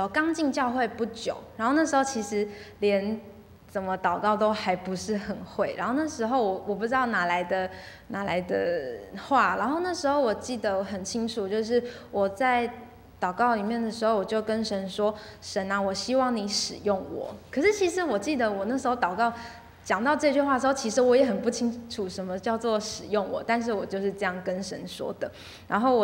刚进教会不久，然后那时候其实连怎么祷告都还不是很会，然后那时候我不知道哪来的话，然后那时候我记得很清楚，就是我在祷告里面的时候，我就跟神说：神啊，我希望你使用我。可是其实我记得我那时候祷告讲到这句话的时候，其实我也很不清楚什么叫做使用我，但是我就是这样跟神说的。然后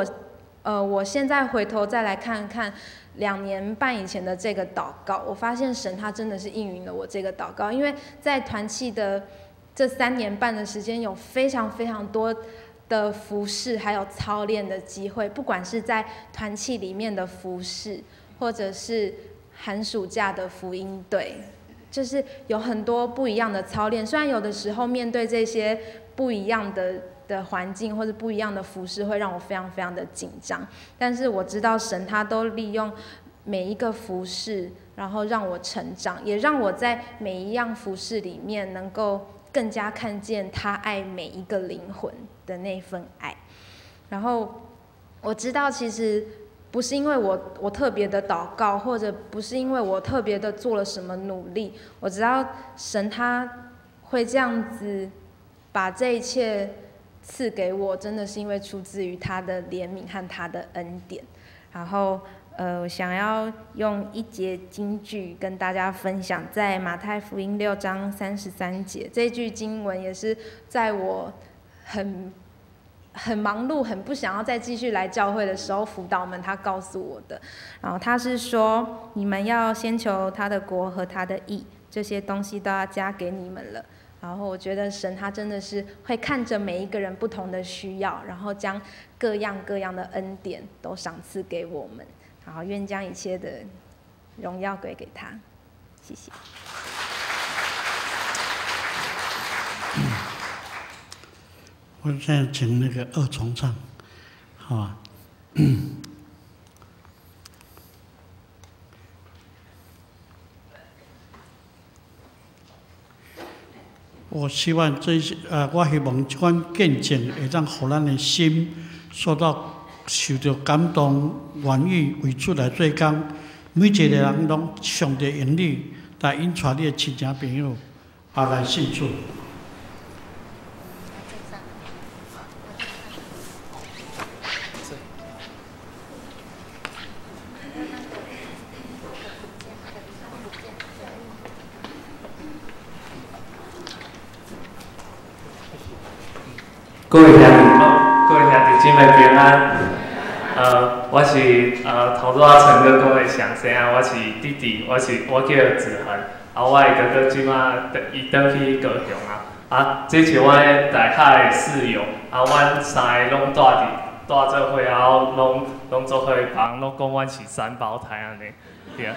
我现在回头再来看看2年半以前的这个祷告，我发现神他真的是应允了我这个祷告，因为在团契的这3年半的时间，有非常非常多的服事还有操练的机会，不管是在团契里面的服事，或者是寒暑假的福音队。就是有很多不一样的操练，虽然有的时候面对这些不一样的环境或者不一样的服事，会让我非常非常的紧张，但是我知道神他都利用每一个服事，然后让我成长，也让我在每一样服事里面能够更加看见他爱每一个灵魂的那份爱。然后我知道其实不是因为我特别的祷告，或者不是因为我特别的做了什么努力，我知道神他会这样子把这一切赐给我，真的是因为出自于他的怜悯和他的恩典。然后我想要用1节金句跟大家分享，在马太福音6章33节，这句经文也是在我很忙碌，很不想要再继续来教会的时候，辅导们他告诉我的。然后他是说：你们要先求他的国和他的义，这些东西都要加给你们了。然后我觉得神他真的是会看着每一个人不同的需要，然后将各样各样的恩典都赏赐给我们。然后愿将一切的荣耀归给他。谢谢。我现在请那个2重唱，好吧？我希望我希望这款见证会让互咱的心受到感动，愿意为主来做工。每一个人拢上帝引你来引带你的亲戚朋友来信主。各位妹平安。我是头拄仔陈哥讲的上生啊，我是弟弟，我叫子恒，我的哥哥即马伊倒去高雄啊，这是我的大学的室友，阮三个拢住做伙，拢做伙帮，拢讲阮是三胞胎安尼，对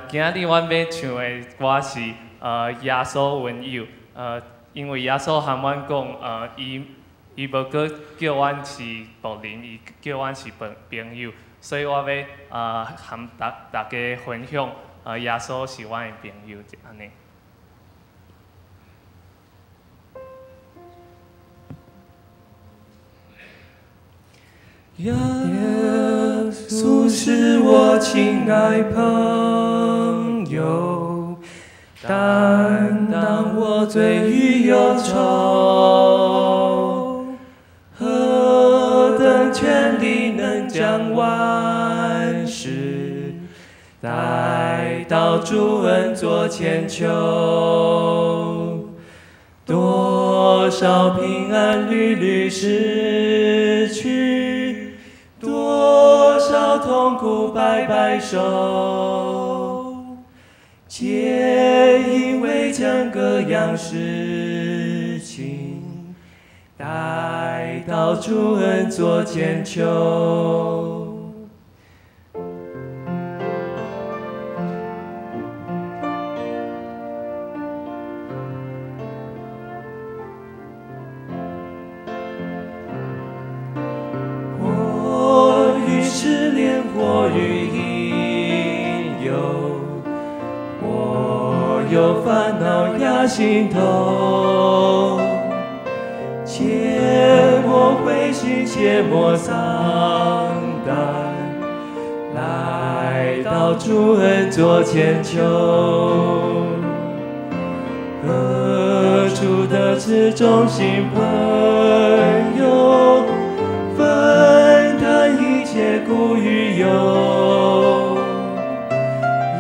今仔日阮要唱的歌是耶稣温友，因为耶稣和阮讲伊无搁叫阮是仆人，伊叫阮是朋友，所以我要和大家分享耶稣是阮的朋友，安尼。耶稣是我亲爱朋友，担当我罪与忧愁，何等权力能将万事带到主恩座前求，多少平安屡屡失去，多少痛苦白白受，皆因为将各样事情带到主恩座前求。失恋或与引诱，我有烦恼压心头，切莫灰心，切莫丧胆，来到主恩座前求，何处得知衷心朋友，分担一切苦与忧，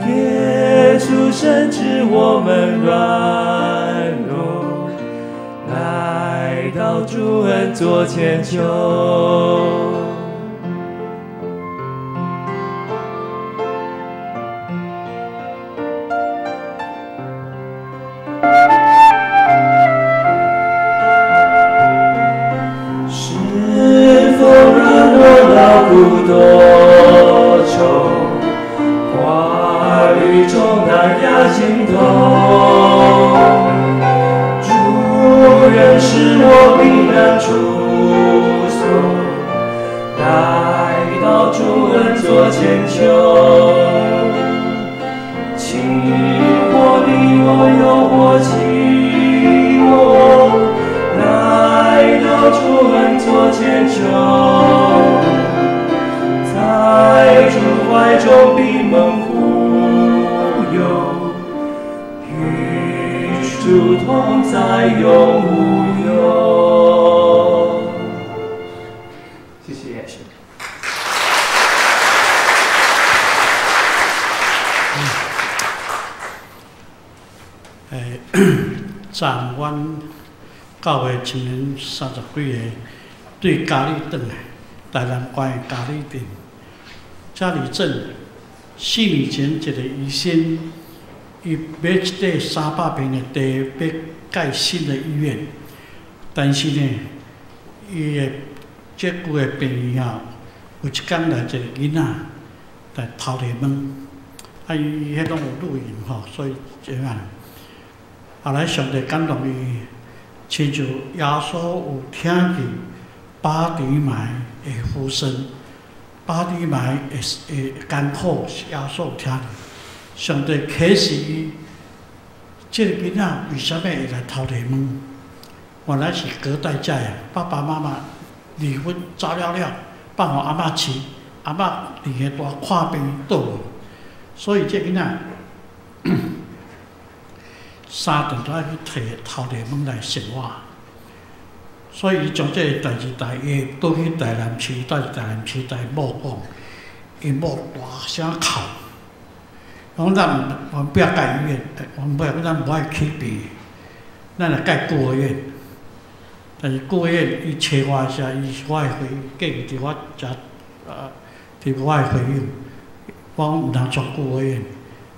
耶稣深知我们软弱，来到主恩座前求。是否让我劳苦多愁，话语中难压心头，主人使我避难处所，来到主恩座前求，情或离我，忧或弃我，来到主恩座前求，在主怀中必蒙护佑，与主同在永无忧。谢谢。站阮教会青年30几个对家里转来，台南关的家里店，嘉里镇4年前一个医生，伊买一块300平的地，要盖新的医院，但是呢，伊的这久的病院有一天来一个囡仔来偷摕问，伊迄拢有录音吼，所以这样。后来上帝感动伊，亲像耶稣有听见巴底买的呼声，巴底买的艰苦是耶稣有听见。上帝启示伊，这个囡仔为什么会来偷摕问？原来是隔代债啊！爸爸妈妈离婚走了，放互阿嬷饲，阿嬷伫个大看病倒，所以这囡仔。3顿都要去偷摕问来生活，所以伊将这个代志代伊倒去台南市，带台南市代某讲，伊某大声哭，讲咱不要盖医院，咱不爱起病，咱来盖孤儿院。但是顾院伊找我时，伊是我的回建议，伫我遮伫我的回应，我讲毋通从顾院，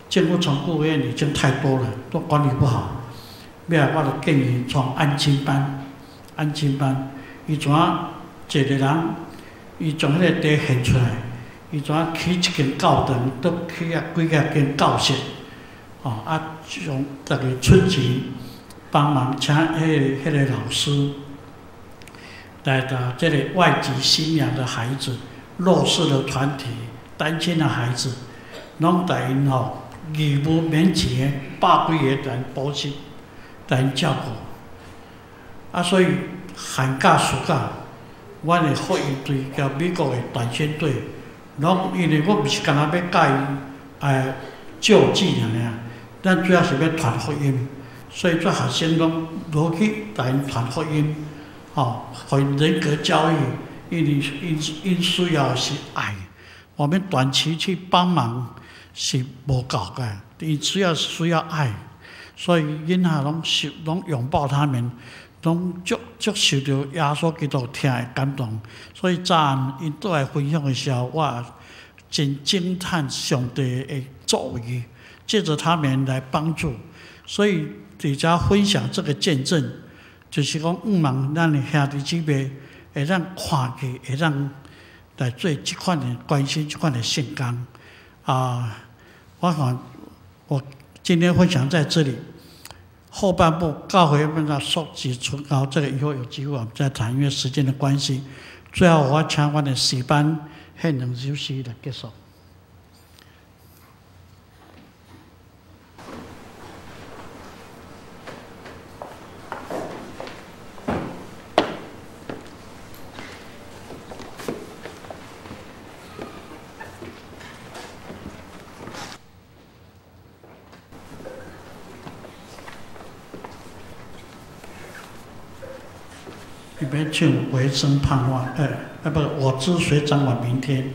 政府从顾院已经太多了，都管理不好。尾啊，我就建议从安亲班，安亲班，伊怎啊一个人，伊从迄个地现出来，伊怎啊起一间教堂，都起啊几啊间教室，从逐个春节帮忙请迄个老师来的这个外籍新娘的孩子、弱势的团体、单亲的孩子，拢带因义务免钱的100几个人补习。来照顾，所以寒假、暑假，阮的福音队甲美国的短宣队，拢因为我毋是干那要教伊救济尔，咱主要是要传福音，所以做学生拢落去来传福音，互因人格教育，因为因需要是爱，我们短期去帮忙是无够个，因需要爱。所以囡仔拢拥抱他们，拢足受到耶稣基督疼的感动。所以早暗因倒来分享的时候，我真惊叹上帝的作为，借着他们来帮助。所以伫遮分享这个见证，就是讲希望咱的兄弟姊妹会让看见，会让来做这款的关心，这款的圣工。我看我今天分享在这里。后半部教会要让收集存高，这个以后有机会我们再谈，因为时间的关系。最后我请我的诗班献两首诗来结束。里面唱唯生盼望，不，我知谁掌管明天。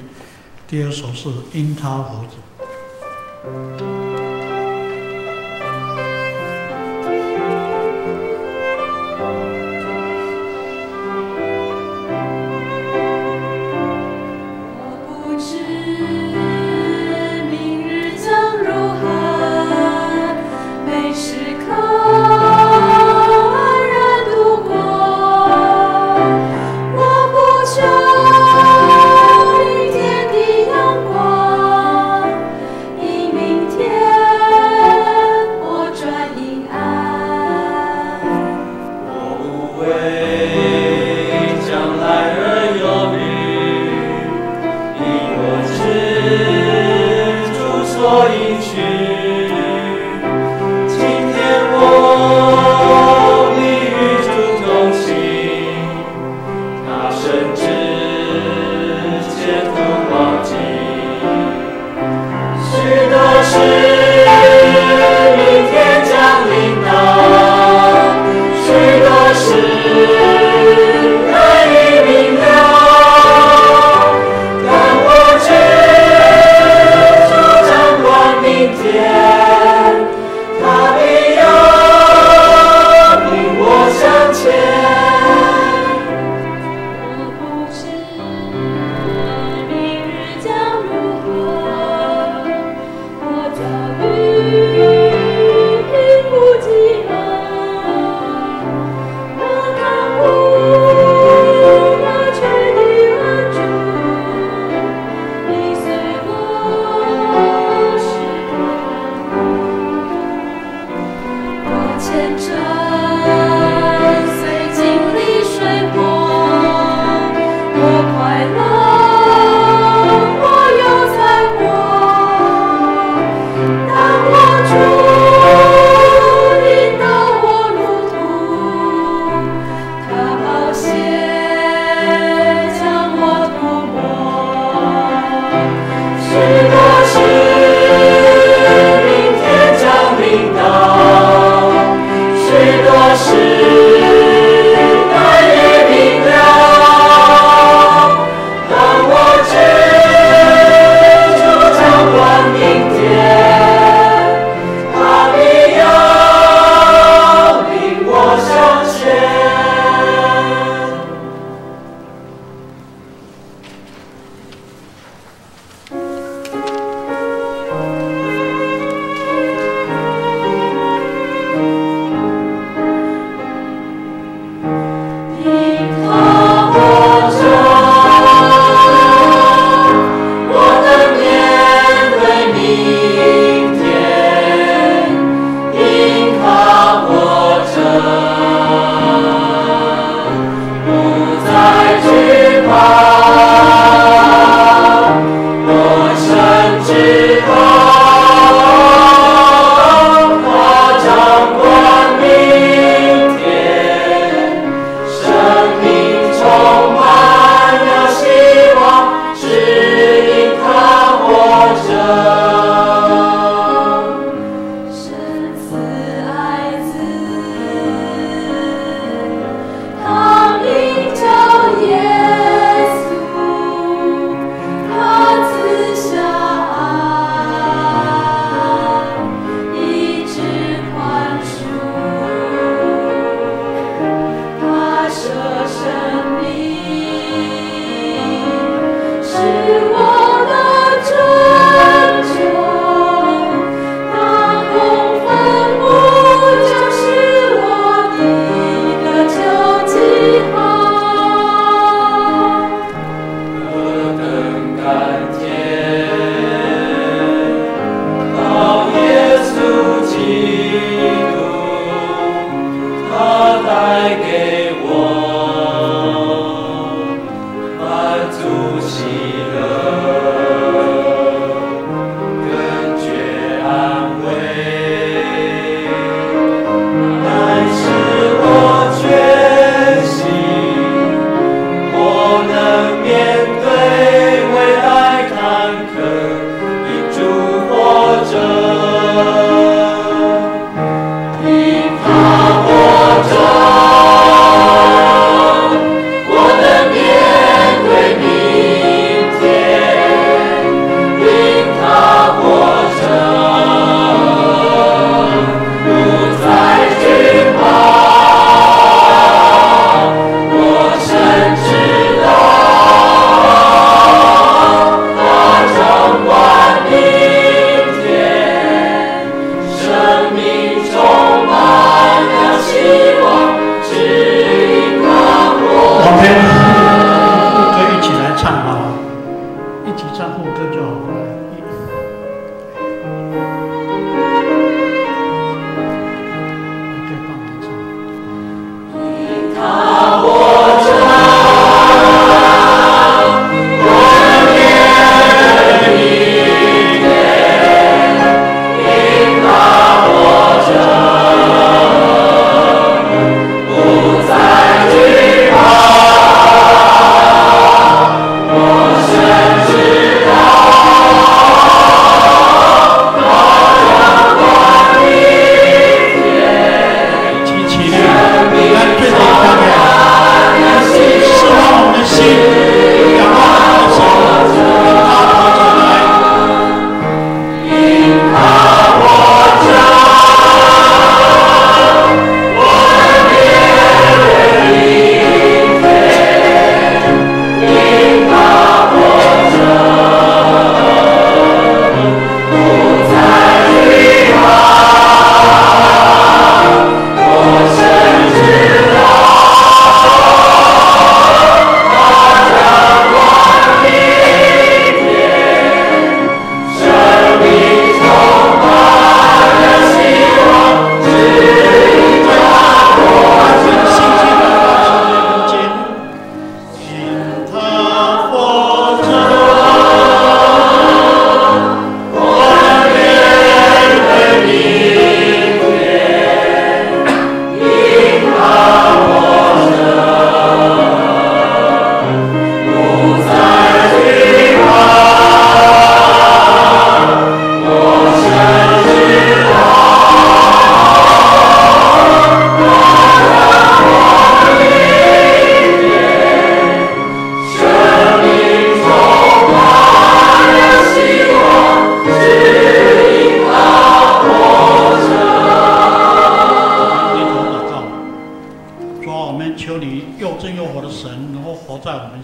第二首是樱桃猴子。我早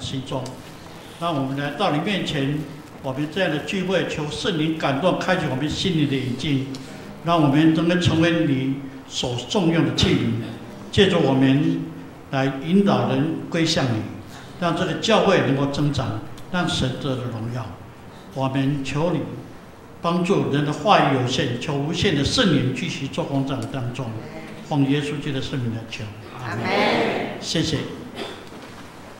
心中。让我们来到你面前，我们这样的聚会，求圣灵感动，开启我们心灵的眼睛，让我们能够成为你所重用的器皿，借助我们来引导人归向你，让这个教会能够增长，让神得的荣耀。我们求你帮助人的话语有限，求无限的圣灵继续做工在我们当中，奉耶稣基督的圣名来求，阿门。谢谢。